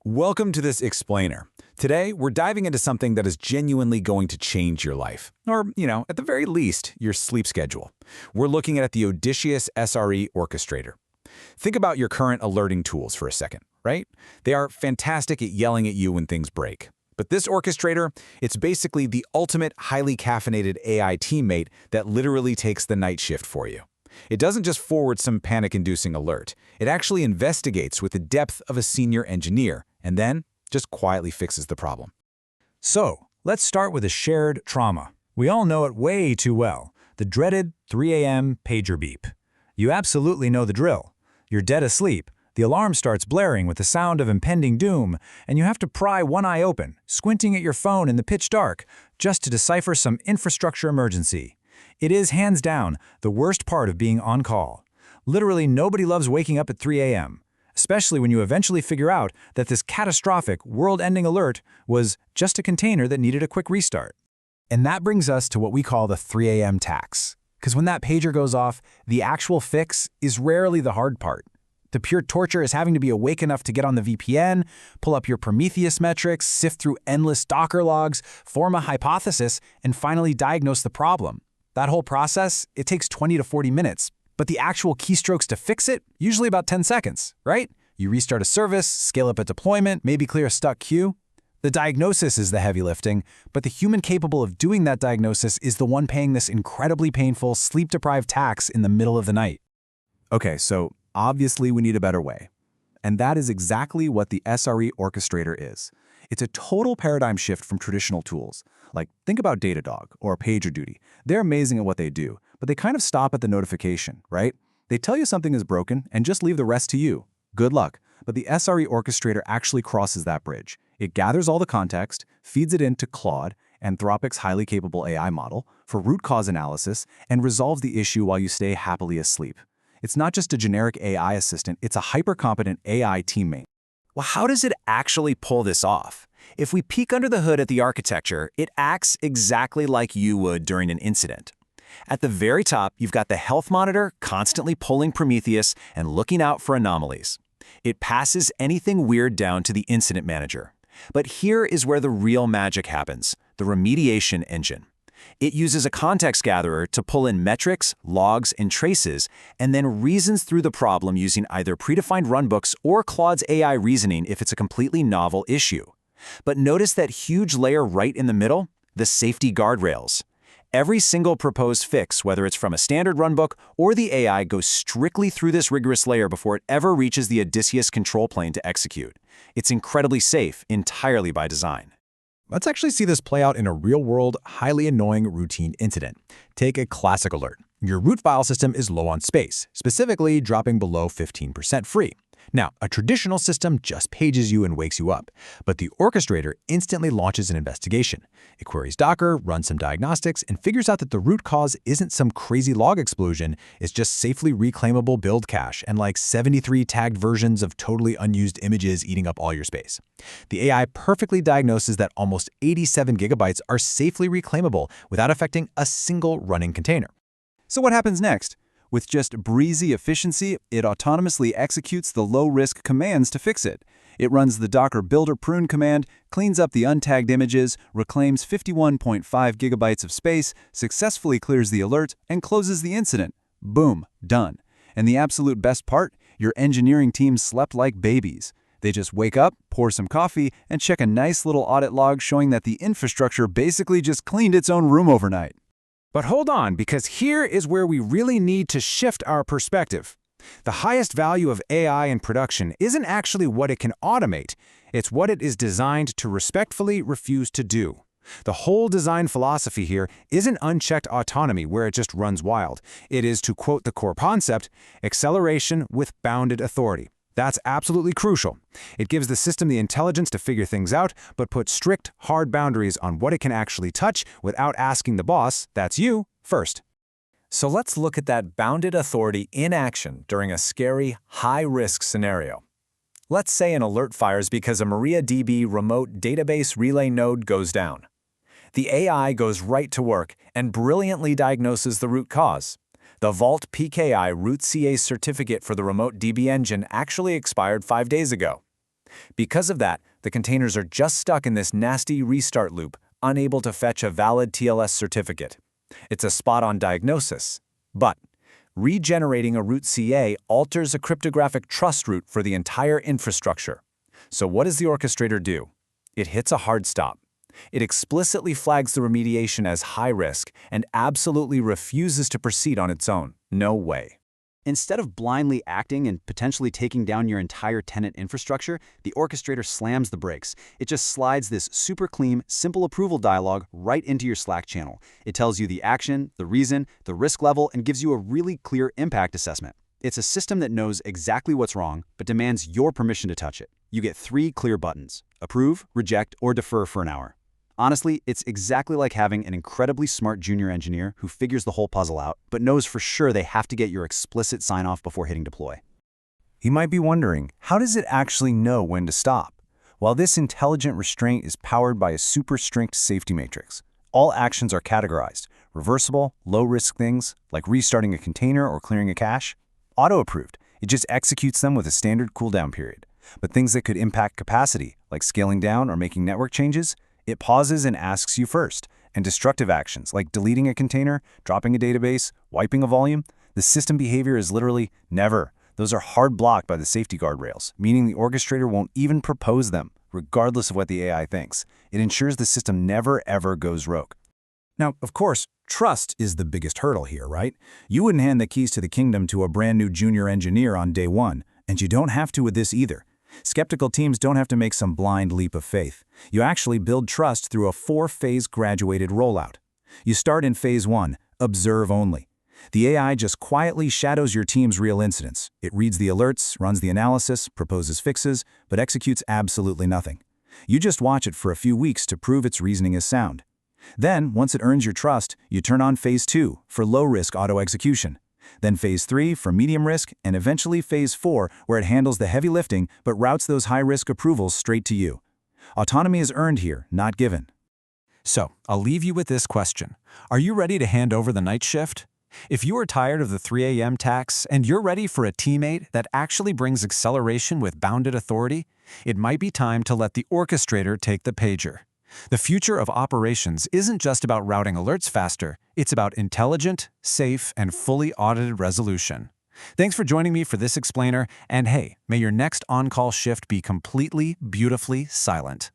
Welcome to this explainer. Today, we're diving into something that is genuinely going to change your life. Or, at the very least, your sleep schedule. We're looking at the Odysseus SRE Orchestrator. Think about your current alerting tools for a second, right? They are fantastic at yelling at you when things break. But this orchestrator, it's basically the ultimate highly caffeinated AI teammate that literally takes the night shift for you. It doesn't just forward some panic-inducing alert. It actually investigates with the depth of a senior engineer, and then just quietly fixes the problem. So, let's start with a shared trauma. We all know it way too well. The dreaded 3 a.m. pager beep. You absolutely know the drill. You're dead asleep. The alarm starts blaring with the sound of impending doom, and you have to pry one eye open, squinting at your phone in the pitch dark, just to decipher some infrastructure emergency. It is, hands down, the worst part of being on call. Literally nobody loves waking up at 3 a.m., especially when you eventually figure out that this catastrophic, world-ending alert was just a container that needed a quick restart. And that brings us to what we call the 3 a.m. tax. Because when that pager goes off, the actual fix is rarely the hard part. The pure torture is having to be awake enough to get on the VPN, pull up your Prometheus metrics, sift through endless Docker logs, form a hypothesis, and finally diagnose the problem. That whole process, it takes 20 to 40 minutes. But the actual keystrokes to fix it, usually about 10 seconds, right? You restart a service, scale up a deployment, maybe clear a stuck queue. The diagnosis is the heavy lifting, but the human capable of doing that diagnosis is the one paying this incredibly painful, sleep-deprived tax in the middle of the night. Okay, so obviously we need a better way. And that is exactly what the SRE Orchestrator is. It's a total paradigm shift from traditional tools. Like, think about Datadog or PagerDuty. They're amazing at what they do, but they kind of stop at the notification, right? They tell you something is broken and just leave the rest to you. Good luck. But the SRE Orchestrator actually crosses that bridge. It gathers all the context, feeds it into Claude, Anthropic's highly capable AI model, for root cause analysis, and resolves the issue while you stay happily asleep. It's not just a generic AI assistant, it's a hyper-competent AI teammate. Well, how does it actually pull this off? If we peek under the hood at the architecture, it acts exactly like you would during an incident. At the very top, you've got the health monitor constantly pulling Prometheus and looking out for anomalies. It passes anything weird down to the incident manager. But here is where the real magic happens, the remediation engine. It uses a context gatherer to pull in metrics, logs, and traces, and then reasons through the problem using either predefined runbooks or Claude's AI reasoning if it's a completely novel issue. But notice that huge layer right in the middle, the safety guardrails. Every single proposed fix, whether it's from a standard runbook or the AI, goes strictly through this rigorous layer before it ever reaches the Odysseus control plane to execute. It's incredibly safe, entirely by design. Let's actually see this play out in a real-world, highly annoying routine incident. Take a classic alert. Your root file system is low on space, specifically dropping below 15% free. Now, a traditional system just pages you and wakes you up, but the orchestrator instantly launches an investigation. It queries Docker, runs some diagnostics, and figures out that the root cause isn't some crazy log explosion, it's just safely reclaimable build cache and like 73 tagged versions of totally unused images eating up all your space. The AI perfectly diagnoses that almost 87 gigabytes are safely reclaimable without affecting a single running container. So what happens next? With just breezy efficiency, it autonomously executes the low-risk commands to fix it. It runs the Docker builder prune command, cleans up the untagged images, reclaims 51.5 gigabytes of space, successfully clears the alert, and closes the incident. Boom, done. And the absolute best part? Your engineering team slept like babies. They just wake up, pour some coffee, and check a nice little audit log showing that the infrastructure basically just cleaned its own room overnight. But hold on, because here is where we really need to shift our perspective. The highest value of AI in production isn't actually what it can automate, it's what it is designed to respectfully refuse to do. The whole design philosophy here isn't unchecked autonomy where it just runs wild. It is, to quote the core concept, acceleration with bounded authority. That's absolutely crucial. It gives the system the intelligence to figure things out, but puts strict, hard boundaries on what it can actually touch without asking the boss, that's you, first. So let's look at that bounded authority in action during a scary, high-risk scenario. Let's say an alert fires because a MariaDB remote database relay node goes down. The AI goes right to work and brilliantly diagnoses the root cause. The Vault PKI root CA certificate for the remote DB engine actually expired 5 days ago. Because of that, the containers are just stuck in this nasty restart loop, unable to fetch a valid TLS certificate. It's a spot-on diagnosis. But regenerating a root CA alters a cryptographic trust root for the entire infrastructure. So what does the orchestrator do? It hits a hard stop. It explicitly flags the remediation as high risk and absolutely refuses to proceed on its own. No way. Instead of blindly acting and potentially taking down your entire tenant infrastructure, the orchestrator slams the brakes. It just slides this super clean, simple approval dialog right into your Slack channel. It tells you the action, the reason, the risk level, and gives you a really clear impact assessment. It's a system that knows exactly what's wrong, but demands your permission to touch it. You get 3 clear buttons: approve, reject, or defer for an hour. Honestly, it's exactly like having an incredibly smart junior engineer who figures the whole puzzle out, but knows for sure they have to get your explicit sign-off before hitting deploy. You might be wondering, how does it actually know when to stop? Well, this intelligent restraint is powered by a super strict safety matrix. All actions are categorized: reversible, low-risk things, like restarting a container or clearing a cache; auto-approved. It just executes them with a standard cooldown period. But things that could impact capacity, like scaling down or making network changes, it pauses and asks you first. And destructive actions, like deleting a container, dropping a database, wiping a volume, the system behavior is literally never. Those are hard blocked by the safety guardrails, meaning the orchestrator won't even propose them, regardless of what the AI thinks. It ensures the system never, ever goes rogue. Now, of course, trust is the biggest hurdle here, right? You wouldn't hand the keys to the kingdom to a brand new junior engineer on day one, and you don't have to with this either. Skeptical teams don't have to make some blind leap of faith. You actually build trust through a 4-phase graduated rollout. You start in phase 1, observe only. The AI just quietly shadows your team's real incidents. It reads the alerts, runs the analysis, proposes fixes, but executes absolutely nothing. You just watch it for a few weeks to prove its reasoning is sound. Then, once it earns your trust, you turn on phase 2 for low-risk auto-execution. Then phase 3 for medium risk, and eventually phase 4 where it handles the heavy lifting but routes those high-risk approvals straight to you. Autonomy is earned here, not given. So, I'll leave you with this question. Are you ready to hand over the night shift? If you are tired of the 3 a.m. tax and you're ready for a teammate that actually brings acceleration with bounded authority, it might be time to let the orchestrator take the pager. The future of operations isn't just about routing alerts faster, it's about intelligent, safe, and fully audited resolution. Thanks for joining me for this explainer, and hey, may your next on-call shift be completely, beautifully silent.